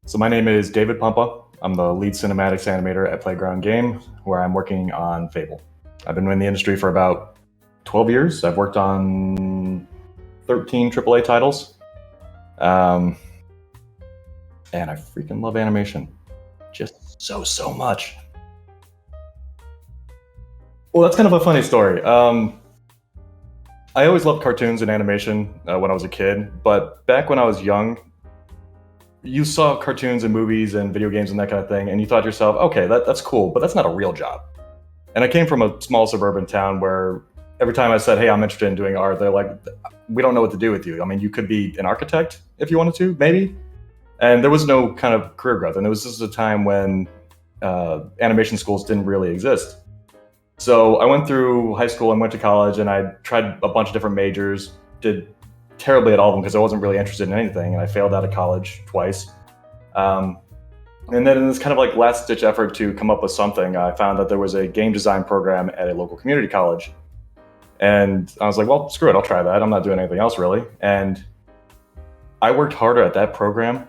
So my name is David Pumpa. I'm the lead Cinematics Animator at Playground Game, where I'm working on Fable. I've been in the industry for about 12 years. I've worked on 13 AAA titles. And I freaking love animation. Just so much. Well, that's kind of a funny story. I always loved cartoons and animation when I was a kid, but back when I was young, you saw cartoons and movies and video games and that kind of thing, and you thought to yourself, okay, that's cool, but that's not a real job. And I came from a small suburban town where every time I said, hey, I'm interested in doing art, they're like, we don't know what to do with you. I mean, you could be an architect if you wanted to, maybe. And there was no kind of career growth. And it was just a time when animation schools didn't really exist. So I went through high school and went to college, and I tried a bunch of different majors, did terribly at all of them because I wasn't really interested in anything, and I failed out of college twice. And then in this kind of like last ditch effort to come up with something, I found that there was a game design program at a local community college. And I was like, well, screw it, I'll try that. I'm not doing anything else really. And I worked harder at that program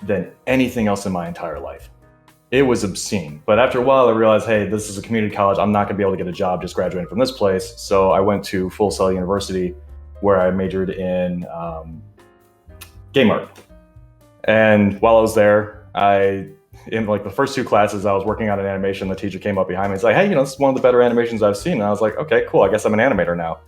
than anything else in my entire life. It was obscene. But after a while, I realized, hey, this is a community college. I'm not going to be able to get a job just graduating from this place. So I went to Full Sail University, where I majored in game art. And while I was there, in like the first two classes, I was working on an animation. The teacher came up behind me and was like, hey, this is one of the better animations I've seen. And I was like, okay, cool. I guess I'm an animator now.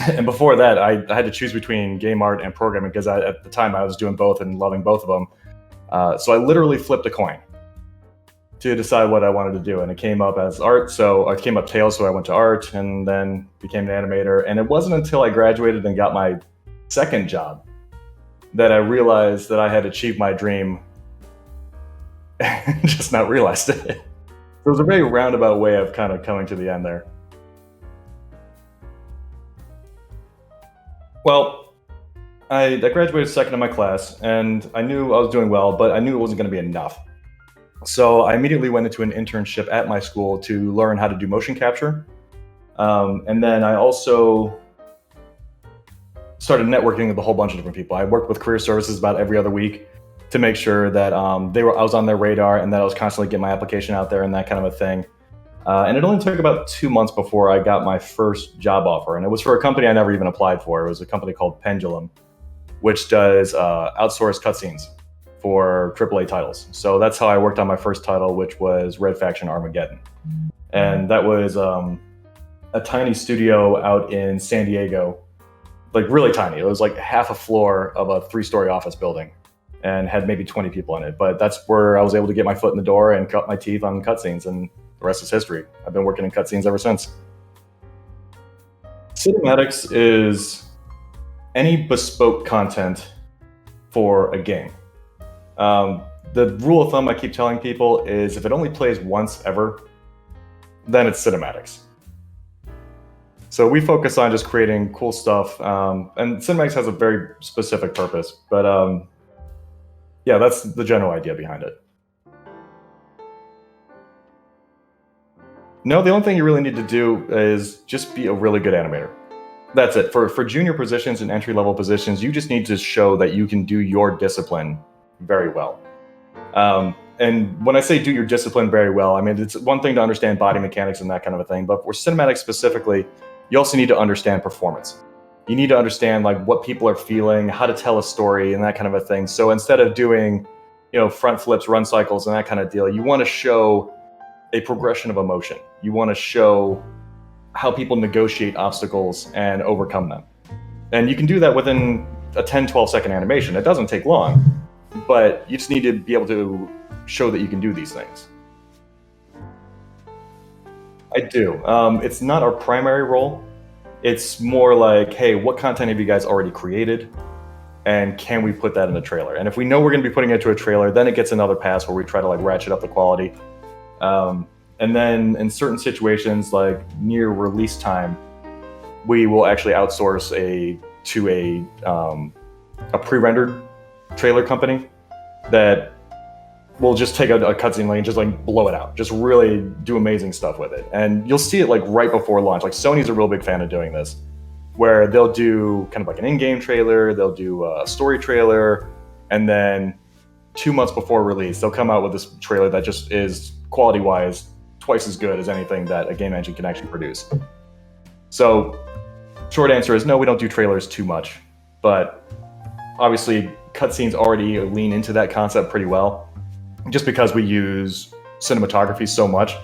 And before that, I had to choose between game art and programming because at the time I was doing both and loving both of them. So I literally flipped a coin to decide what I wanted to do. And it came up as art. So it came up tails. So I went to art and then became an animator. And it wasn't until I graduated and got my second job that I realized that I had achieved my dream and just not realized it. It was a very roundabout way of kind of coming to the end there. Well, I graduated second in my class, and I knew I was doing well, but I knew it wasn't going to be enough. So I immediately went into an internship at my school to learn how to do motion capture. And then I also started networking with a whole bunch of different people. I worked with career services about every other week to make sure that I was on their radar and that I was constantly getting my application out there and that kind of a thing. And it only took about 2 months before I got my first job offer. And it was for a company I never even applied for. It was a company called Pendulum, which does outsourced cutscenes for AAA titles. So that's how I worked on my first title, which was Red Faction Armageddon. And that was a tiny studio out in San Diego, like really tiny. It was like half a floor of a 3-story office building and had maybe 20 people in it. But that's where I was able to get my foot in the door and cut my teeth on cutscenes, and the rest is history. I've been working in cutscenes ever since. Cinematics is any bespoke content for a game. The rule of thumb I keep telling people is if it only plays once ever, then it's cinematics. So we focus on just creating cool stuff, and cinematics has a very specific purpose, but yeah, that's the general idea behind it. No, the only thing you really need to do is just be a really good animator. That's it. For junior positions and entry-level positions, you just need to show that you can do your discipline very well. And when I say do your discipline very well, I mean, it's one thing to understand body mechanics and that kind of a thing, but for cinematics specifically, you also need to understand performance. You need to understand like what people are feeling, how to tell a story and that kind of a thing. So instead of doing, front flips, run cycles and that kind of deal, you want to show a progression of emotion. You want to show how people negotiate obstacles and overcome them. And you can do that within a 10, 12-second animation. It doesn't take long, but you just need to be able to show that you can do these things. I do. It's not our primary role. It's more like, hey, what content have you guys already created? And can we put that in a trailer? And if we know we're going to be putting it into a trailer, then it gets another pass where we try to like ratchet up the quality. And then in certain situations, like near release time, we will actually outsource to a pre-rendered trailer company that will just take a cutscene lane and just like blow it out, just really do amazing stuff with it. And you'll see it like right before launch. Like Sony's a real big fan of doing this, where they'll do kind of like an in-game trailer, they'll do a story trailer, and then 2 months before release, they'll come out with this trailer that just is quality-wise twice as good as anything that a game engine can actually produce. So, short answer is no, we don't do trailers too much, but obviously cutscenes already lean into that concept pretty well. Just because we use cinematography so much,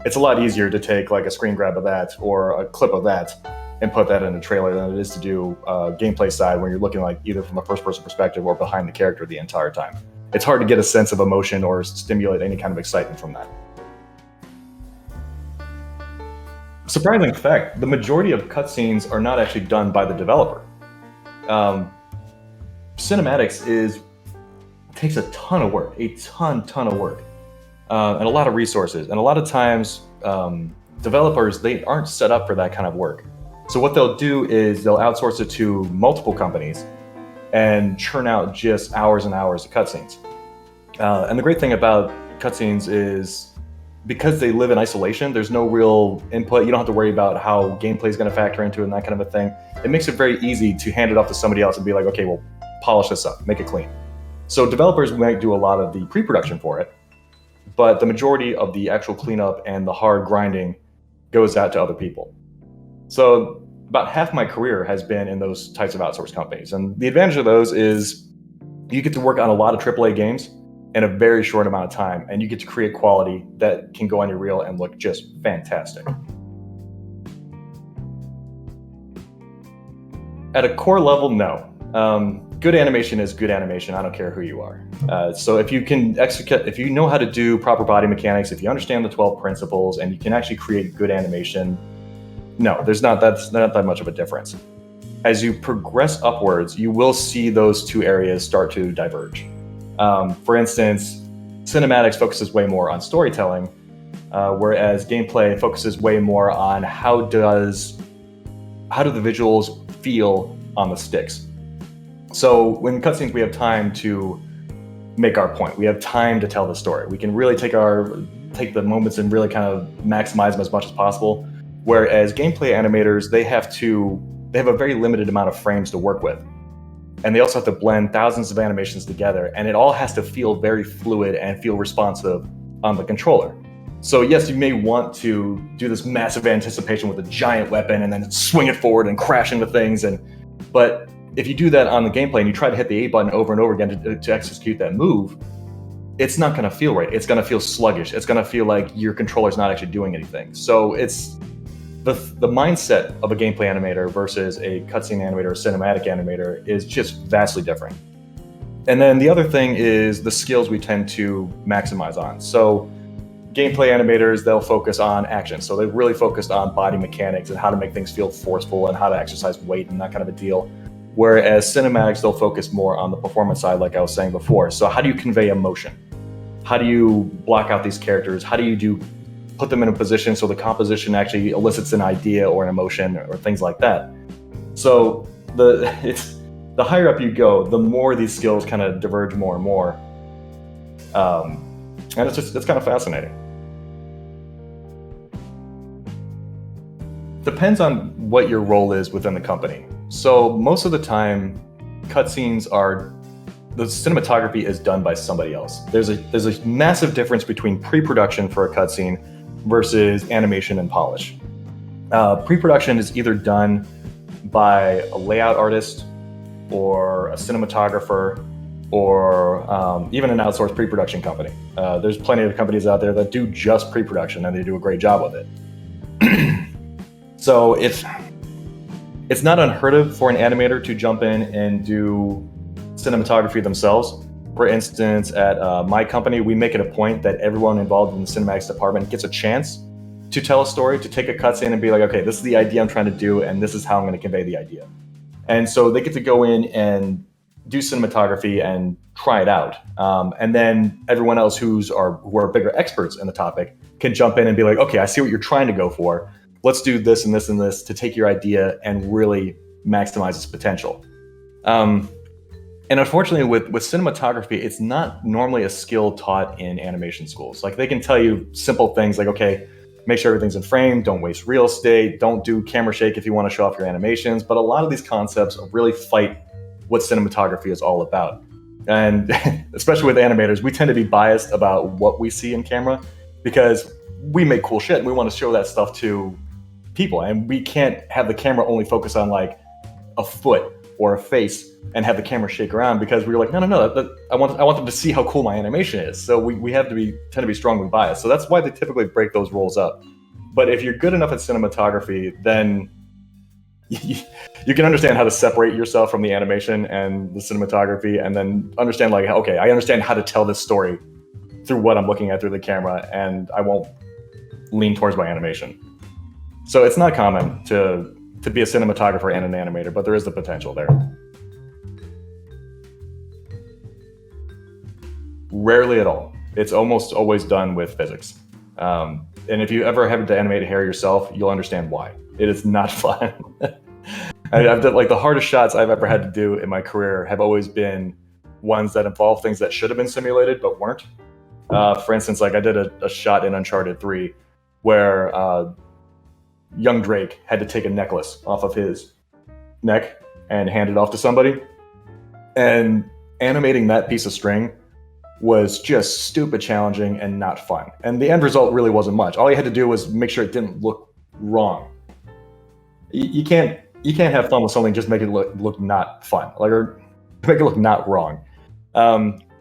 it's a lot easier to take like a screen grab of that or a clip of that and put that in a trailer than it is to do gameplay side when you're looking like either from a first-person perspective or behind the character the entire time. It's hard to get a sense of emotion or stimulate any kind of excitement from that. Surprising fact, the majority of cutscenes are not actually done by the developer. Cinematics takes a ton of work, a ton of work, and a lot of resources. And a lot of times, developers, they aren't set up for that kind of work. So what they'll do is they'll outsource it to multiple companies and churn out just hours and hours of cutscenes. And the great thing about cutscenes is because they live in isolation, there's no real input. You don't have to worry about how gameplay is going to factor into it and that kind of a thing. It makes it very easy to hand it off to somebody else and be like, okay, well, polish this up, make it clean. So developers might do a lot of the pre-production for it, but the majority of the actual cleanup and the hard grinding goes out to other people. So about half my career has been in those types of outsourced companies. And the advantage of those is you get to work on a lot of AAA games in a very short amount of time, and you get to create quality that can go on your reel and look just fantastic. At a core level, no. Good animation is good animation. I don't care who you are. So if you can execute, if you know how to do proper body mechanics, if you understand the 12 principles, and you can actually create good animation, no, that's not that much of a difference. As you progress upwards, you will see those two areas start to diverge. For instance, cinematics focuses way more on storytelling, whereas gameplay focuses way more on how do the visuals feel on the sticks. So when cutscenes, we have time to make our point. We have time to tell the story. We can really take the moments and really kind of maximize them as much as possible. Whereas gameplay animators, they have a very limited amount of frames to work with. And they also have to blend thousands of animations together, and it all has to feel very fluid and feel responsive on the controller. So yes, you may want to do this massive anticipation with a giant weapon and then swing it forward and crash into things, but if you do that on the gameplay and you try to hit the A button over and over again to execute that move, it's not going to feel right. It's going to feel sluggish. It's going to feel like your controller's not actually doing anything. So it's the mindset of a gameplay animator versus a cutscene animator or cinematic animator is just vastly different. And then the other thing is the skills we tend to maximize on. So gameplay animators, they'll focus on action. So they're really focused on body mechanics and how to make things feel forceful and how to exercise weight and that kind of a deal. Whereas cinematics, they'll focus more on the performance side, like I was saying before. So how do you convey emotion? How do you block out these characters? How do you put them in a position so the composition actually elicits an idea or an emotion or things like that? So the higher up you go, the more these skills kind of diverge more and more. And it's kind of fascinating. Depends on what your role is within the company. So most of the time, the cinematography is done by somebody else. There's a massive difference between pre-production for a cutscene versus animation and polish. Pre-production is either done by a layout artist or a cinematographer or even an outsourced pre-production company. There's plenty of companies out there that do just pre-production and they do a great job with it. So it's not unheard of for an animator to jump in and do cinematography themselves. For instance, at my company, we make it a point that everyone involved in the cinematics department gets a chance to tell a story, to take a cutscene and be like, okay, this is the idea I'm trying to do, and this is how I'm going to convey the idea. And so they get to go in and do cinematography and try it out. And then everyone else who are bigger experts in the topic can jump in and be like, okay, I see what you're trying to go for. Let's do this and this and this to take your idea and really maximize its potential. And unfortunately, with cinematography, it's not normally a skill taught in animation schools. Like they can tell you simple things like, okay, make sure everything's in frame, don't waste real estate, don't do camera shake if you want to show off your animations. But a lot of these concepts really fight what cinematography is all about. And especially with animators, we tend to be biased about what we see in camera because we make cool shit and we want to show that stuff to people. And we can't have the camera only focus on like a foot or a face and have the camera shake around because we were like, no, I want them to see how cool my animation is. So we have to tend to be strongly biased. So that's why they typically break those roles up. But if you're good enough at cinematography, then you can understand how to separate yourself from the animation and the cinematography, and then understand like, okay, I understand how to tell this story through what I'm looking at through the camera, and I won't lean towards my animation. So it's not common to be a cinematographer and an animator, but there is the potential there. Rarely at all. It's almost always done with physics. And if you ever have to animate hair yourself, you'll understand why. It is not fun. I've done like the hardest shots I've ever had to do in my career have always been ones that involve things that should have been simulated but weren't. For instance, like I did a shot in Uncharted 3 where young Drake had to take a necklace off of his neck and hand it off to somebody. And animating that piece of string was just stupid challenging and not fun. And the end result really wasn't much. All you had to do was make sure it didn't look wrong. You can't have fun with something, just make it look not fun, like, or make it look not wrong.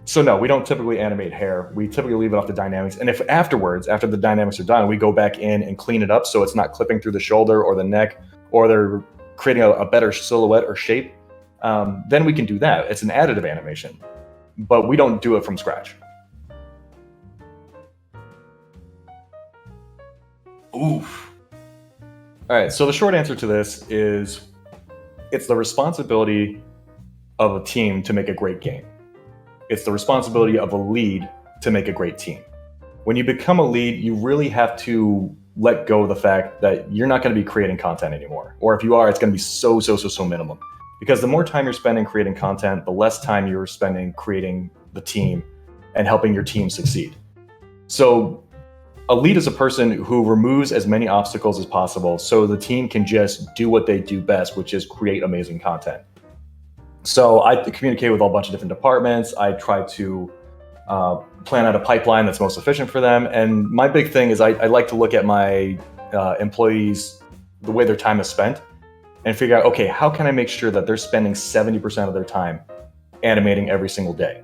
So no, we don't typically animate hair. We typically leave it off the dynamics. And if afterwards, after the dynamics are done, we go back in and clean it up so it's not clipping through the shoulder or the neck, or they're creating a better silhouette or shape, then we can do that. It's an additive animation, but we don't do it from scratch. Oof. All right, so the short answer to this is it's the responsibility of a team to make a great game. It's the responsibility of a lead to make a great team. When you become a lead, you really have to let go of the fact that you're not going to be creating content anymore. Or if you are, it's going to be so minimum. Because the more time you're spending creating content, the less time you're spending creating the team and helping your team succeed. So a lead is a person who removes as many obstacles as possible so the team can just do what they do best, which is create amazing content. So I communicate with a bunch of different departments. I try to plan out a pipeline that's most efficient for them. And my big thing is I like to look at my employees, the way their time is spent, and figure out, okay, how can I make sure that they're spending 70% of their time animating every single day?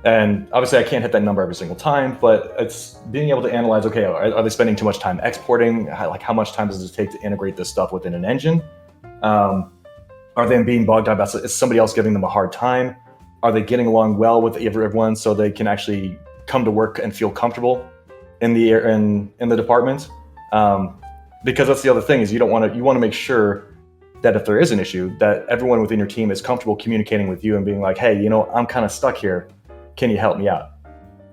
And obviously I can't hit that number every single time, but it's being able to analyze, okay, are they spending too much time exporting? How much time does it take to integrate this stuff within an engine? Are they being bogged down about, is somebody else giving them a hard time? Are they getting along well with everyone so they can actually come to work and feel comfortable in the department? Because that's the other thing, is you want to make sure that if there is an issue, that everyone within your team is comfortable communicating with you and being like, hey, I'm kind of stuck here. Can you help me out?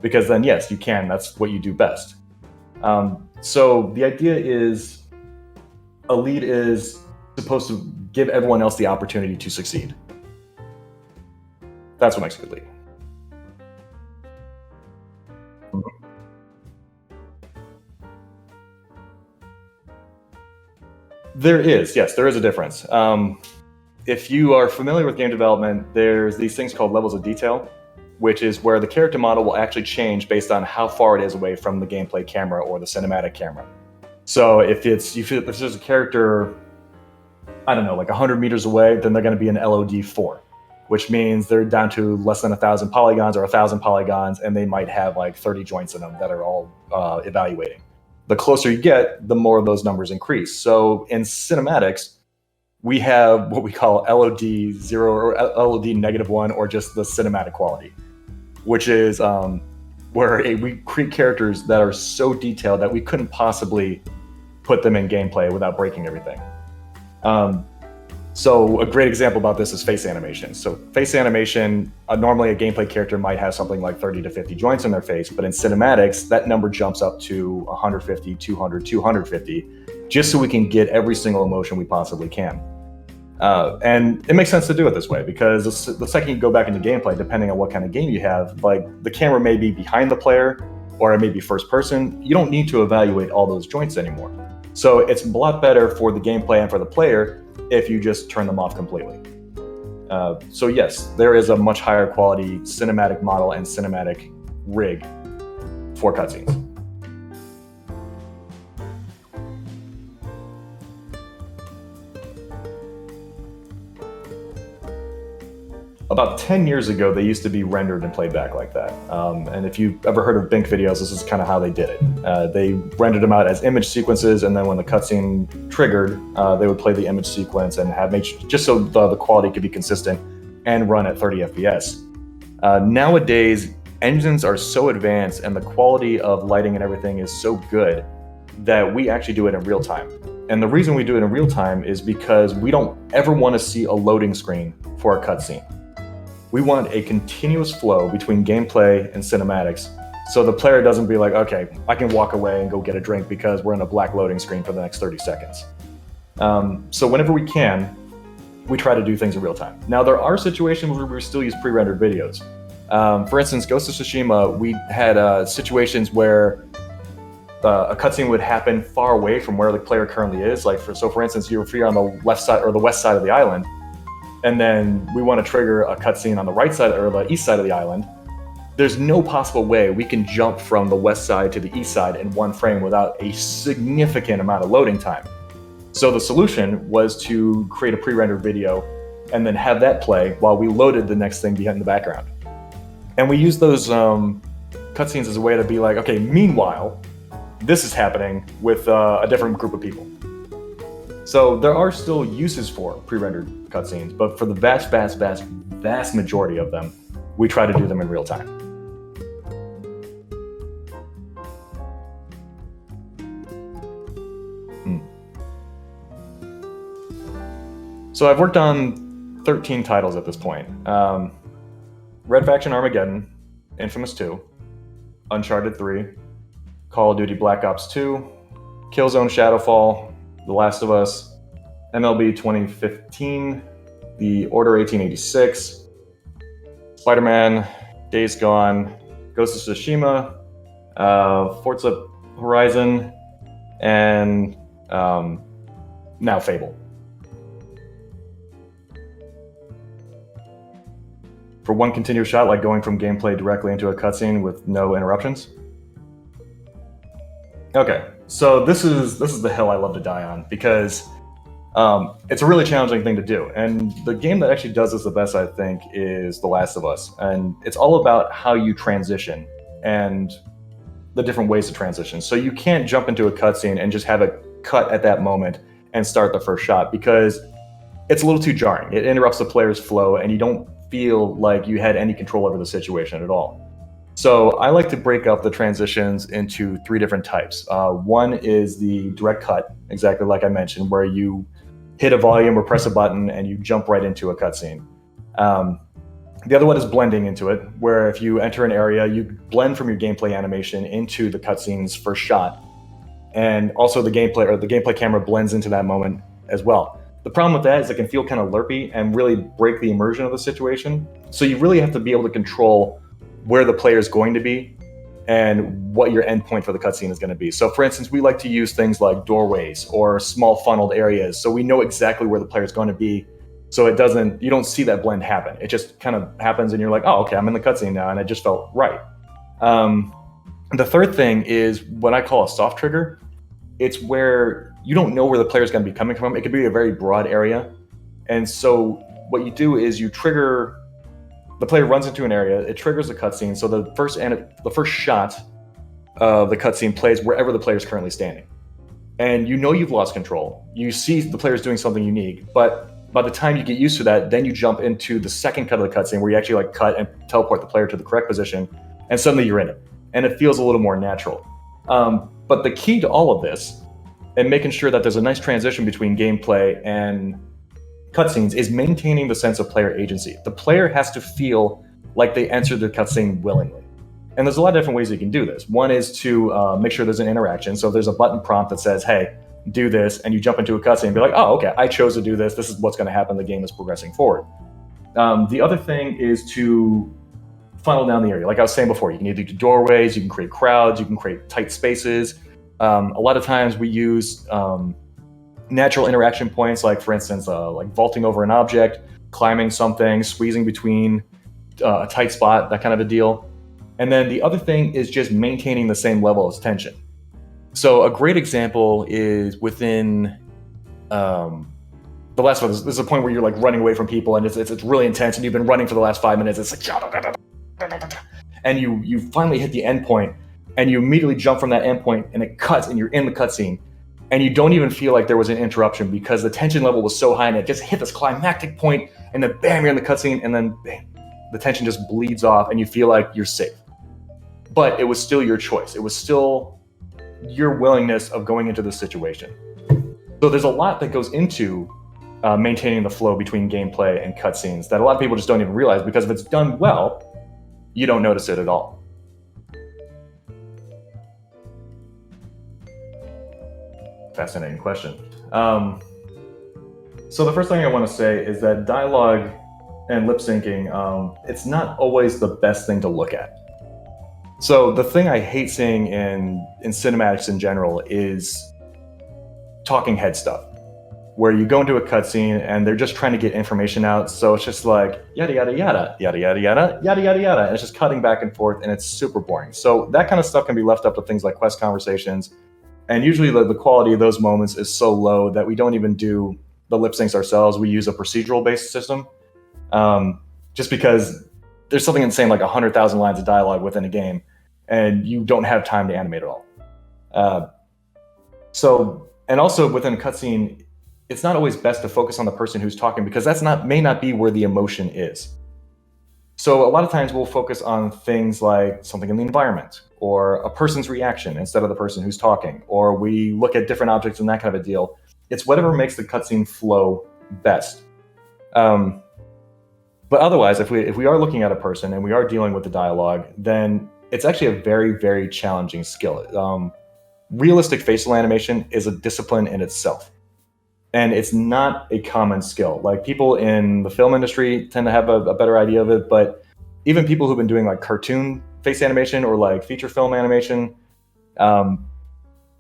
Because then, yes, you can. That's what you do best. So the idea is a lead is supposed to give everyone else the opportunity to succeed. That's what makes a good lead. There is a difference. If you are familiar with game development, there's these things called levels of detail, which is where the character model will actually change based on how far it is away from the gameplay camera or the cinematic camera. So if there's a character, I don't know, like 100 meters away, then they're going to be an LOD 4, which means they're down to less than 1,000 polygons or 1,000 polygons, and they might have like 30 joints in them that are all evaluating. The closer you get, the more those numbers increase. So in cinematics, we have what we call LOD 0 or LOD -1, or just the cinematic quality, which is where we create characters that are so detailed that we couldn't possibly put them in gameplay without breaking everything. So a great example about this is face animation. So face animation, normally a gameplay character might have something like 30 to 50 joints in their face, but in cinematics, that number jumps up to 150, 200, 250, just so we can get every single emotion we possibly can. And it makes sense to do it this way, because the second you go back into gameplay, depending on what kind of game you have, like the camera may be behind the player, or it may be first person. You don't need to evaluate all those joints anymore. So it's a lot better for the gameplay and for the player if you just turn them off completely. So yes, there is a much higher quality cinematic model and cinematic rig for cutscenes. About 10 years ago, they used to be rendered and played back like that. And if you've ever heard of Bink videos, this is kind of how they did it. They rendered them out as image sequences, and then when the cutscene triggered, they would play the image sequence and just so the quality could be consistent and run at 30 FPS. Nowadays, engines are so advanced and the quality of lighting and everything is so good that we actually do it in real time. And the reason we do it in real time is because we don't ever want to see a loading screen for a cutscene. We want a continuous flow between gameplay and cinematics, so the player doesn't be like, okay, I can walk away and go get a drink because we're in a black loading screen for the next 30 seconds. So whenever we can, we try to do things in real time. Now, there are situations where we still use pre-rendered videos. For instance, Ghost of Tsushima, we had situations where a cutscene would happen far away from where the player currently is. For instance, if you're on the left side or the west side of the island, and then we want to trigger a cutscene on the right side or the east side of the island, there's no possible way we can jump from the west side to the east side in one frame without a significant amount of loading time. So the solution was to create a pre-rendered video and then have that play while we loaded the next thing behind the background. And we use those cutscenes as a way to be like, okay, meanwhile, this is happening with a different group of people. So there are still uses for pre-rendered cutscenes, but for the vast majority of them, we try to do them in real time. So I've worked on 13 titles at this point. Red Faction Armageddon, Infamous 2, Uncharted 3, Call of Duty Black Ops 2, Killzone Shadowfall, The Last of Us, MLB 2015, The Order 1886, Spider-Man, Days Gone, Ghost of Tsushima, Forza Horizon, and now Fable. For one continuous shot, like going from gameplay directly into a cutscene with no interruptions. Okay, so this is the hill I love to die on, because it's a really challenging thing to do. And the game that actually does this the best, I think, is The Last of Us. And it's all about how you transition and the different ways to transition. So you can't jump into a cutscene and just have it cut at that moment and start the first shot, because it's a little too jarring. It interrupts the player's flow and you don't feel like you had any control over the situation at all. So I like to break up the transitions into 3 different types. One is the direct cut, exactly like I mentioned, where you hit a volume or press a button and you jump right into a cutscene. The other one is blending into it, where if you enter an area, you blend from your gameplay animation into the cutscene's first shot. And also the gameplay camera blends into that moment as well. The problem with that is it can feel kind of lerpy and really break the immersion of the situation. So you really have to be able to control where the player is going to be and what your endpoint for the cutscene is going to be. So for instance, we like to use things like doorways or small funneled areas, so we know exactly where the player is going to be, so you don't see that blend happen. It just kind of happens and you're like, oh, okay, I'm in the cutscene now, and it just felt right. The third thing is what I call a soft trigger. It's where you don't know where the player is going to be coming from. It could be a very broad area. And so what you do is you trigger, the player runs into an area, it triggers a cutscene. So the first shot of the cutscene plays wherever the player is currently standing. And you know you've lost control. You see the player's doing something unique, but by the time you get used to that, then you jump into the second cut of the cutscene where you actually like cut and teleport the player to the correct position, and suddenly you're in it. And it feels a little more natural. But the key to all of this, and making sure that there's a nice transition between gameplay and cutscenes, is maintaining the sense of player agency. The player has to feel like they entered the cutscene willingly. And there's a lot of different ways you can do this. One is to make sure there's an interaction. So there's a button prompt that says, hey, do this, and you jump into a cutscene and be like, oh, okay, I chose to do this. This is what's going to happen. The game is progressing forward. The other thing is to funnel down the area. Like I was saying before, you can either do doorways, you can create crowds, you can create tight spaces. A lot of times we use natural interaction points, like for instance, like vaulting over an object, climbing something, squeezing between a tight spot, that kind of a deal. And then the other thing is just maintaining the same level of tension. So a great example is within The Last of Us. There's a point where you're like running away from people, and it's really intense, and you've been running for the last 5 minutes. It's like, and you finally hit the end point, and you immediately jump from that end point, and it cuts, and you're in the cutscene, and you don't even feel like there was an interruption because the tension level was so high, and it just hit this climactic point, and then bam, you're in the cutscene, and then bam, the tension just bleeds off, and you feel like you're safe. But it was still your choice. It was still your willingness of going into the situation. So there's a lot that goes into maintaining the flow between gameplay and cutscenes that a lot of people just don't even realize, because if it's done well, you don't notice it at all. Fascinating question. So the first thing I want to say is that dialogue and lip syncing, it's not always the best thing to look at. So the thing I hate seeing in cinematics in general is talking head stuff, where you go into a cutscene and they're just trying to get information out. So it's just like yada yada yada yada yada yada yada yada yada, and it's just cutting back and forth, and it's super boring. So that kind of stuff can be left up to things like quest conversations, and usually the quality of those moments is so low that we don't even do the lip syncs ourselves. We use a procedural based system, just because there's something insane like 100,000 lines of dialogue within a game, and you don't have time to animate it all. And also within a cutscene, it's not always best to focus on the person who's talking, because may not be where the emotion is. So a lot of times we'll focus on things like something in the environment or a person's reaction instead of the person who's talking, or we look at different objects and that kind of a deal. It's whatever makes the cutscene flow best. But otherwise, if we are looking at a person and we are dealing with the dialogue, then it's actually a very, very challenging skill. Realistic facial animation is a discipline in itself, and it's not a common skill. Like, people in the film industry tend to have a better idea of it, but even people who've been doing like cartoon face animation or like feature film animation,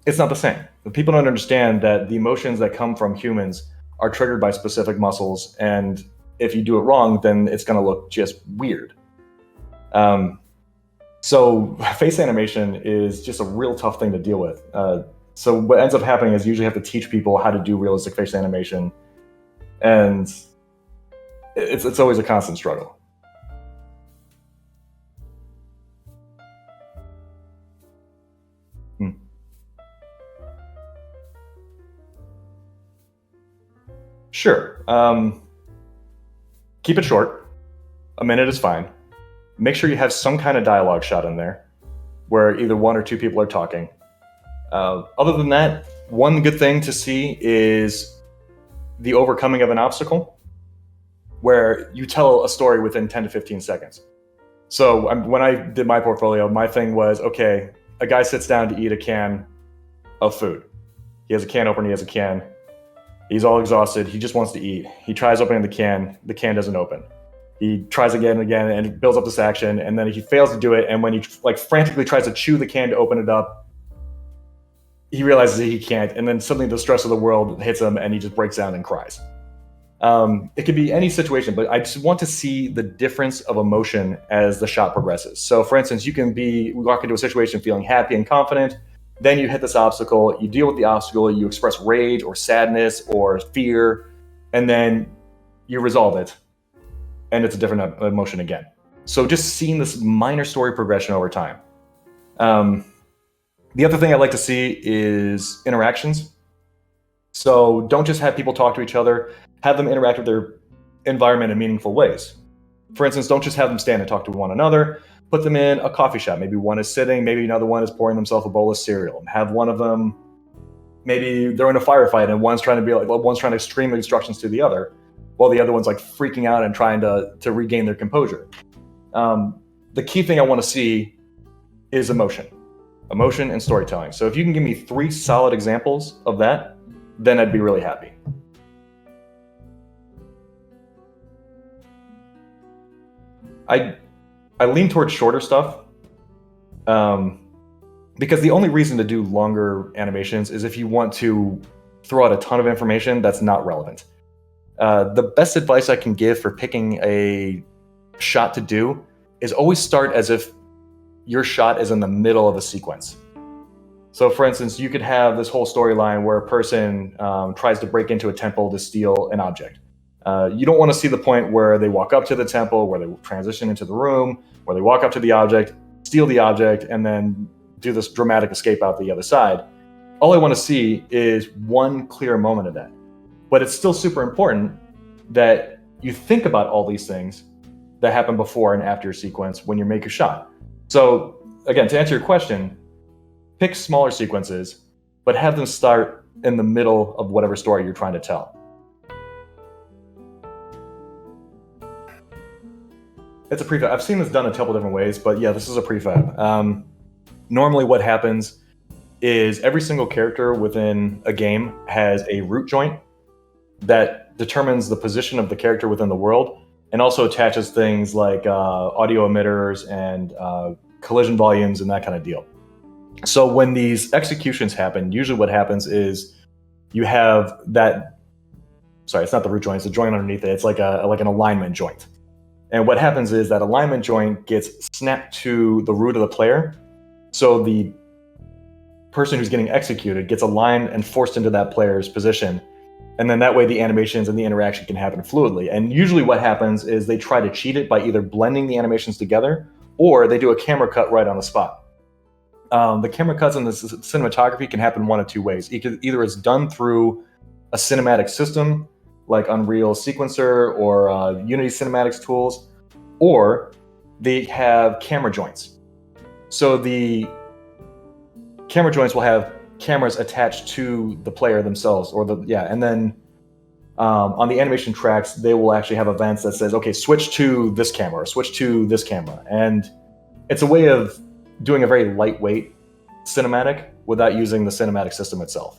it's not the same. People don't understand that the emotions that come from humans are triggered by specific muscles, and if you do it wrong, then it's going to look just weird. So face animation is just a real tough thing to deal with. So what ends up happening is you usually have to teach people how to do realistic face animation, and it's always a constant struggle. Sure. Keep it short. A minute is fine. Make sure you have some kind of dialogue shot in there where either one or two people are talking. Other than that, one good thing to see is the overcoming of an obstacle, where you tell a story within 10 to 15 seconds. So when I did my portfolio, my thing was, okay, a guy sits down to eat a can of food. He has a can opener, he has a can. He's all exhausted, he just wants to eat. He tries opening the can doesn't open. He tries again and again, and it builds up this action, and then he fails to do it, and when he like frantically tries to chew the can to open it up, he realizes that he can't, and then suddenly the stress of the world hits him, and he just breaks down and cries. It could be any situation, but I just want to see the difference of emotion as the shot progresses. So for instance, you can walk into a situation feeling happy and confident, then you hit this obstacle, you deal with the obstacle, you express rage or sadness or fear, and then you resolve it, and it's a different emotion again. So just seeing this minor story progression over time. The other thing I like to see is interactions. So don't just have people talk to each other, have them interact with their environment in meaningful ways. For instance, don't just have them stand and talk to one another. Put them in a coffee shop. Maybe one is sitting, maybe another one is pouring themselves a bowl of cereal. Have one of them, maybe they're in a firefight and one's trying to scream instructions to the other, while the other one's like freaking out and trying to regain their composure. The key thing I want to see is emotion and storytelling. So if you can give me 3 solid examples of that, then I'd be really happy. I lean towards shorter stuff, because the only reason to do longer animations is if you want to throw out a ton of information that's not relevant. The best advice I can give for picking a shot to do is always start as if your shot is in the middle of a sequence. So for instance, you could have this whole storyline where a person tries to break into a temple to steal an object. You don't want to see the point where they walk up to the temple, where they transition into the room, where they walk up to the object, steal the object, and then do this dramatic escape out the other side. All I want to see is one clear moment of that. But it's still super important that you think about all these things that happen before and after your sequence when you make your shot. So again, to answer your question, pick smaller sequences, but have them start in the middle of whatever story you're trying to tell. It's a prefab. I've seen this done a couple different ways, but yeah, this is a prefab. Normally what happens is every single character within a game has a root joint that determines the position of the character within the world, and also attaches things like audio emitters and collision volumes and that kind of deal. So when these executions happen, usually what happens is you have that, sorry, it's not the root joint, it's the joint underneath it. It's like an alignment joint. And what happens is that alignment joint gets snapped to the root of the player. So the person who's getting executed gets aligned and forced into that player's position. And then that way the animations and the interaction can happen fluidly. And usually what happens is they try to cheat it by either blending the animations together or they do a camera cut right on the spot. The camera cuts in the cinematography can happen one of two ways. Either it's done through a cinematic system like Unreal Sequencer or Unity Cinematics tools, or they have camera joints. So the camera joints will have cameras attached to the player themselves, and then on the animation tracks, they will actually have events that says, okay, switch to this camera, or switch to this camera. And it's a way of doing a very lightweight cinematic without using the cinematic system itself.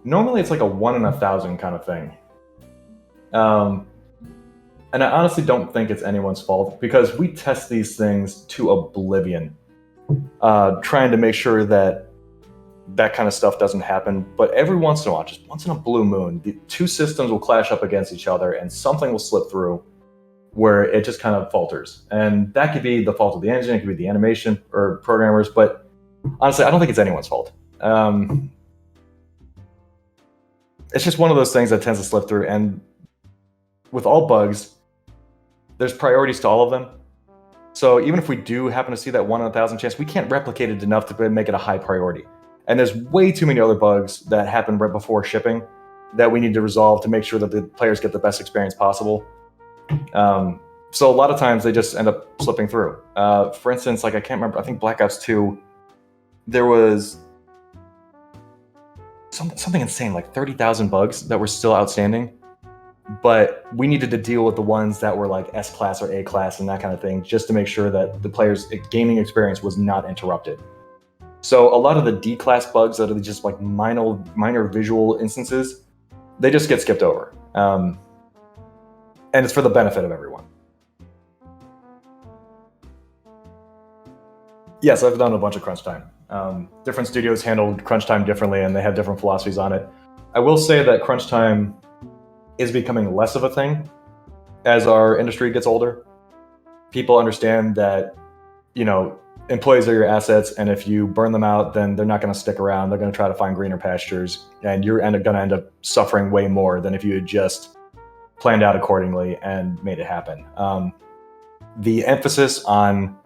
Normally it's like a 1 in 1,000 kind of thing. And I honestly don't think it's anyone's fault because we test these things to oblivion, trying to make sure that that kind of stuff doesn't happen. But every once in a while, just once in a blue moon, the two systems will clash up against each other and something will slip through where it just kind of falters. And that could be the fault of the engine, it could be the animation or programmers, but honestly, I don't think it's anyone's fault. It's just one of those things that tends to slip through. And with all bugs, there's priorities to all of them. So even if we do happen to see that 1 in 1,000 chance, we can't replicate it enough to make it a high priority. And there's way too many other bugs that happen right before shipping that we need to resolve to make sure that the players get the best experience possible. So a lot of times they just end up slipping through. For instance, like I can't remember, I think Black Ops 2, there was something insane, like 30,000 bugs that were still outstanding. But we needed to deal with the ones that were like S-class or A-class and that kind of thing, just to make sure that the player's gaming experience was not interrupted. So a lot of the D-class bugs that are just like minor visual instances, they just get skipped over. And it's for the benefit of everyone. Yes, I've done a bunch of crunch time. Different studios handle crunch time differently and they have different philosophies on it. I will say that crunch time is becoming less of a thing as our industry gets older. People understand that, employees are your assets, and if you burn them out, then they're not going to stick around. They're going to try to find greener pastures, and you're going to end up suffering way more than if you had just planned out accordingly and made it happen. The emphasis on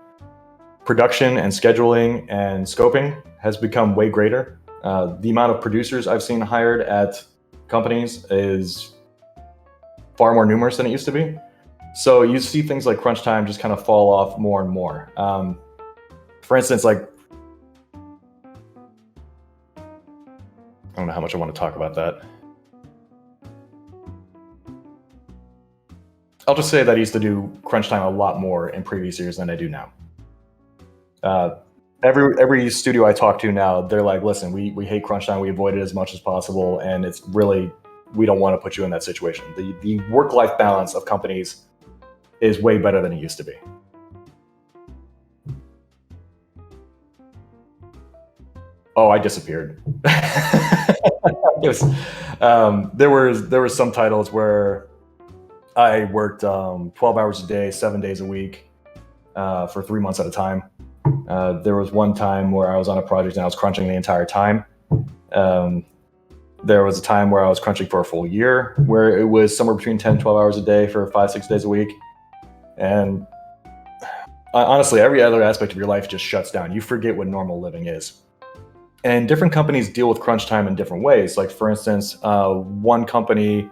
production and scheduling and scoping has become way greater. The amount of producers I've seen hired at companies is far more numerous than it used to be. So you see things like crunch time just kind of fall off more and more. For instance, like, I don't know how much I want to talk about that. I'll just say that I used to do crunch time a lot more in previous years than I do now. Every studio I talk to now, they're like, listen, we hate crunch time, we avoid it as much as possible, and it's really, we don't want to put you in that situation. The work-life balance of companies is way better than it used to be. Oh, I disappeared. It was, there were some titles where I worked 12 hours a day, 7 days a week, for 3 months at a time. There was one time where I was on a project and I was crunching the entire time. Um, there was a time where I was crunching for a full year, where it was somewhere between 10 and 12 hours a day for 5, 6 days a week. And honestly, every other aspect of your life just shuts down. You forget what normal living is. And different companies deal with crunch time in different ways. Like, for instance, one company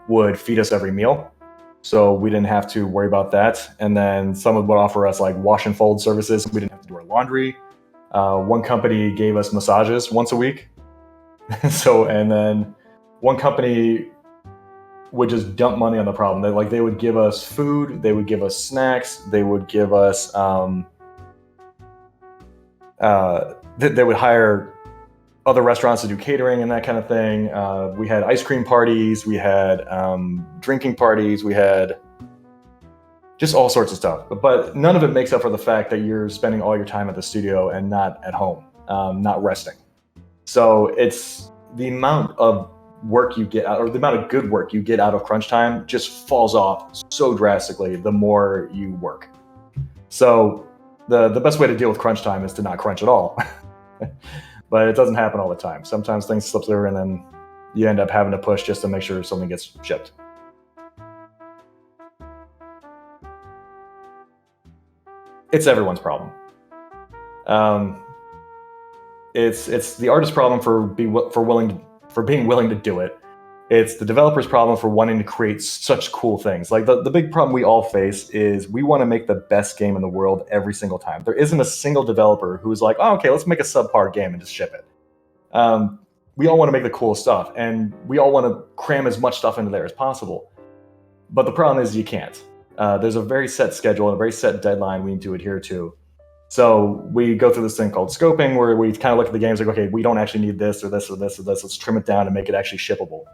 would feed us every meal, so we didn't have to worry about that. And then some would offer us like wash and fold services, so we didn't have to do our laundry. One company gave us massages once a week. And then one company would just dump money on the problem. They would give us food, they would give us snacks, they would give us they would hire other restaurants to do catering and that kind of thing. We had ice cream parties, we had drinking parties, we had just all sorts of stuff. But none of it makes up for the fact that you're spending all your time at the studio and not at home, not resting. So it's the amount of work you get out, or the amount of good work you get out of crunch time just falls off so drastically the more you work. So the best way to deal with crunch time is to not crunch at all. But it doesn't happen all the time. Sometimes things slip through and then you end up having to push just to make sure something gets shipped. It's everyone's problem. It's the artist's problem for being willing to do it. It's the developer's problem for wanting to create such cool things. Like the big problem we all face is we want to make the best game in the world every single time. There isn't a single developer who's like, oh, okay, let's make a subpar game and just ship it. We all want to make the cool stuff, and we all want to cram as much stuff into there as possible. But the problem is you can't. There's a very set schedule and a very set deadline we need to adhere to. So we go through this thing called scoping, where we kind of look at the games like, okay, we don't actually need this or this or this or this. Let's trim it down and make it actually shippable.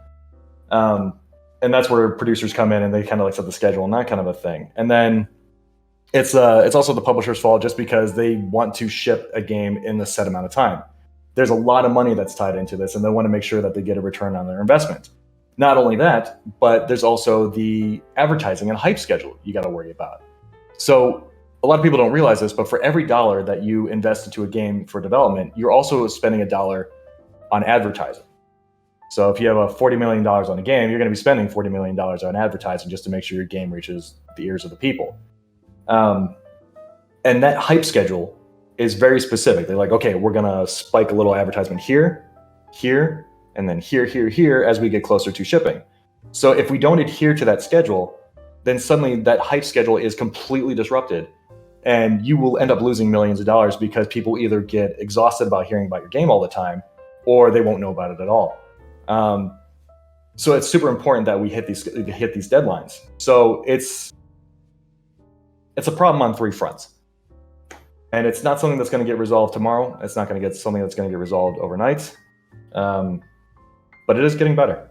And that's where producers come in and they kind of like set the schedule and that kind of a thing. And then it's also the publisher's fault, just because they want to ship a game in the set amount of time. There's a lot of money that's tied into this, and they want to make sure that they get a return on their investment. Not only that, but there's also the advertising and hype schedule you got to worry about. So a lot of people don't realize this, but for every dollar that you invest into a game for development, you're also spending $1 on advertising. So if you have $40 million on a game, you're going to be spending $40 million on advertising just to make sure your game reaches the ears of the people. And that hype schedule is very specific. They're like, okay, we're going to spike a little advertisement here, here, and then here, here, here as we get closer to shipping. So if we don't adhere to that schedule, then suddenly that hype schedule is completely disrupted. And you will end up losing millions of dollars because people either get exhausted about hearing about your game all the time, or they won't know about it at all. So it's super important that we hit these deadlines. So it's a problem on 3 fronts. And it's not something that's going to get resolved tomorrow. It's not going to get something that's going to get resolved overnight. But it is getting better.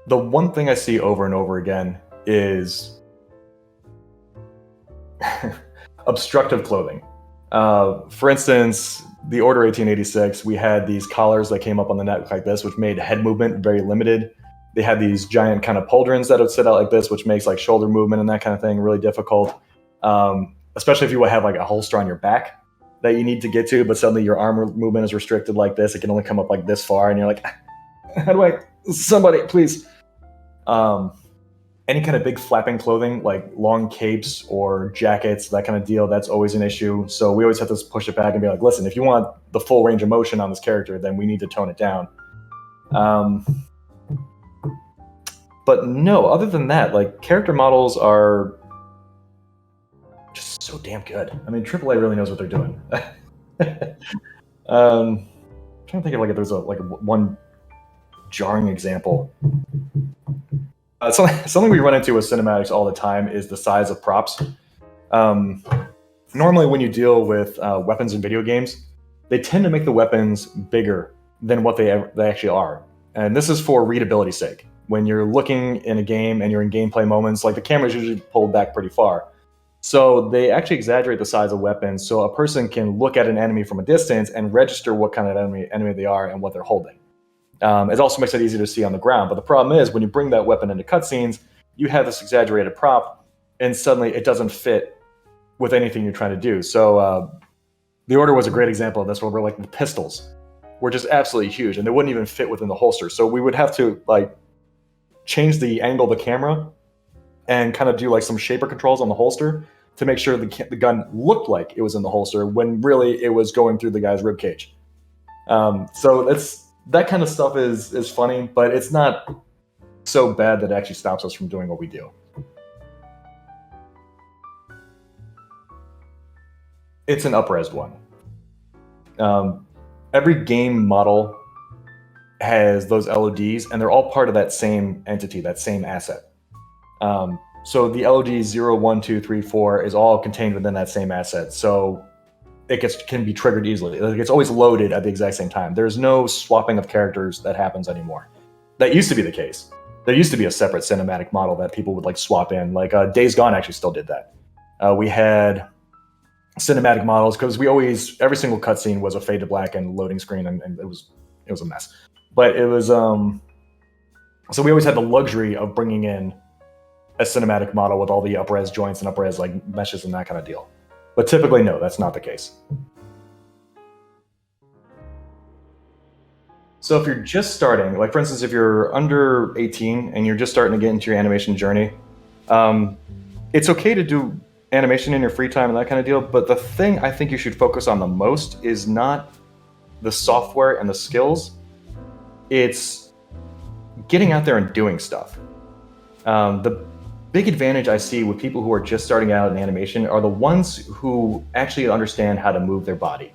The one thing I see over and over again is obstructive clothing. For instance, the Order 1886, we had these collars that came up on the neck like this, which made head movement very limited. They had these giant kind of pauldrons that would sit out like this, which makes like shoulder movement and that kind of thing really difficult. Especially if you have like a holster on your back that you need to get to, but suddenly your arm movement is restricted like this. It can only come up like this far, and you're like, how do I, somebody, please. Any kind of big flapping clothing, like long capes or jackets, that kind of deal, that's always an issue. So we always have to push it back and be like, listen, if you want the full range of motion on this character, then we need to tone it down. But no, other than that, like, character models are just so damn good. I mean, AAA really knows what they're doing. I'm trying to think of like if there's one jarring example. Something we run into with cinematics all the time is the size of props. Normally, when you deal with weapons in video games, they tend to make the weapons bigger than what they actually are. And this is for readability's sake. When you're looking in a game and you're in gameplay moments, like, the camera's usually pulled back pretty far. So they actually exaggerate the size of weapons so a person can look at an enemy from a distance and register what kind of enemy they are and what they're holding. It also makes it easier to see on the ground. But the problem is when you bring that weapon into cutscenes, you have this exaggerated prop, and suddenly it doesn't fit with anything you're trying to do. So the Order was a great example of this, where like the pistols were just absolutely huge, and they wouldn't even fit within the holster. So we would have to like change the angle of the camera and kind of do like some shaper controls on the holster to make sure the gun looked like it was in the holster when really it was going through the guy's rib cage. So that kind of stuff is funny, but it's not so bad that it actually stops us from doing what we do. It's an up-res one. Every game model has those LODs, and they're all part of that same entity, that same asset. So the LOD 0, 1, 2, 3, 4 is all contained within that same asset. So it can be triggered easily. It's always loaded at the exact same time. There's no swapping of characters that happens anymore. That used to be the case. There used to be a separate cinematic model that people would like swap in. Like Days Gone actually still did that. We had cinematic models because every single cutscene was a fade to black and loading screen, and it was a mess. But it was so we always had the luxury of bringing in a cinematic model with all the up-res joints and up-res like meshes and that kind of deal. But typically, no, that's not the case. So if you're just starting, like for instance, if you're under 18 and you're just starting to get into your animation journey, it's okay to do animation in your free time and that kind of deal. But the thing I think you should focus on the most is not the software and the skills. It's getting out there and doing stuff. The big advantage I see with people who are just starting out in animation are the ones who actually understand how to move their body.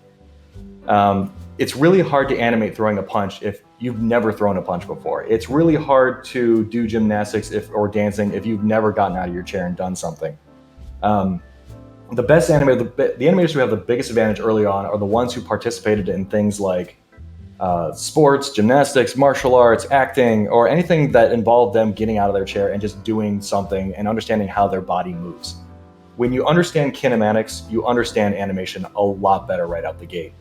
It's really hard to animate throwing a punch if you've never thrown a punch before. It's really hard to do gymnastics or dancing if you've never gotten out of your chair and done something. The best animators, the animators who have the biggest advantage early on are the ones who participated in things like sports, gymnastics, martial arts, acting, or anything that involved them getting out of their chair and just doing something and understanding how their body moves. When you understand kinematics, you understand animation a lot better right out the gate.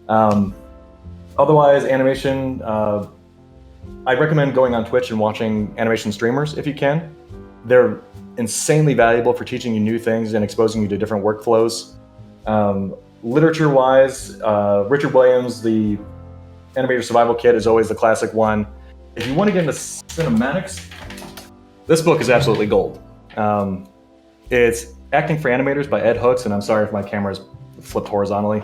Otherwise, animation, I recommend going on Twitch and watching animation streamers if you can. They're insanely valuable for teaching you new things and exposing you to different workflows. Literature-wise, Richard Williams, the Animator Survival Kit, is always the classic one. If you want to get into cinematics, this book is absolutely gold. It's Acting for Animators by Ed Hooks, and I'm sorry if my camera's flipped horizontally,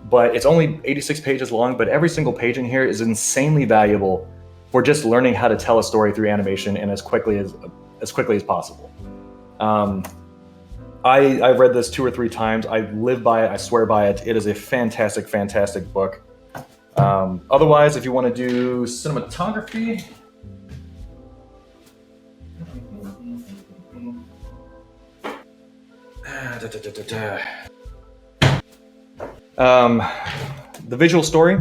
but it's only 86 pages long, but every single page in here is insanely valuable for just learning how to tell a story through animation and as quickly as possible. I've read this 2 or 3 times. I live by it. I swear by it. It is a fantastic, fantastic book. Otherwise, if you want to do cinematography, The Visual Story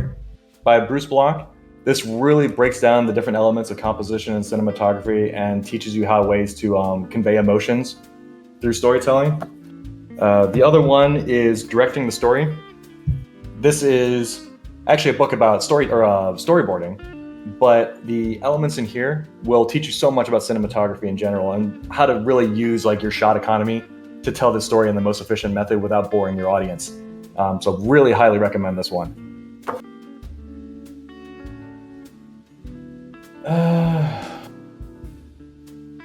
by Bruce Block. This really breaks down the different elements of composition and cinematography and teaches you ways to convey emotions through storytelling. The other one is Directing the Story. This is actually a book about storyboarding, but the elements in here will teach you so much about cinematography in general and how to really use like your shot economy to tell the story in the most efficient method without boring your audience. So really highly recommend this one.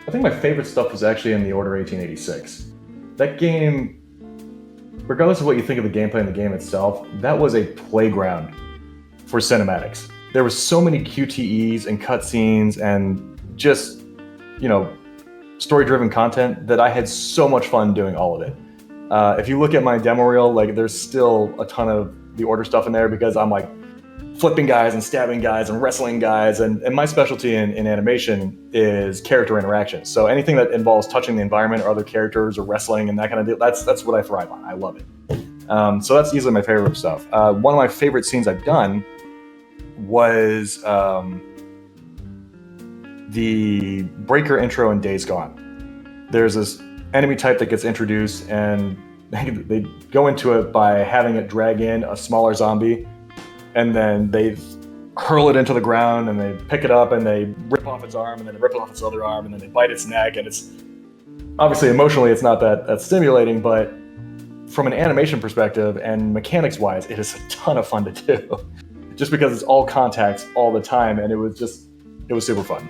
I think my favorite stuff was actually in The Order 1886. That game, regardless of what you think of the gameplay in the game itself, that was a playground for cinematics. There were so many QTEs and cutscenes and just, story-driven content that I had so much fun doing all of it. If you look at my demo reel, like there's still a ton of the Order stuff in there because I'm like flipping guys and stabbing guys and wrestling guys, and my specialty in animation is character interaction. So anything that involves touching the environment or other characters or wrestling and that kind of deal, that's what I thrive on. I love it. So that's easily my favorite stuff. One of my favorite scenes I've done was the Breaker intro in Days Gone. There's this enemy type that gets introduced, and they go into it by having it drag in a smaller zombie, and then they hurl it into the ground, and they pick it up, and they rip off its arm, and then they rip off its other arm, and then they bite its neck, and it's obviously emotionally it's not that stimulating, but from an animation perspective and mechanics wise, it is a ton of fun to do. Just because it's all contacts all the time, and it was super fun.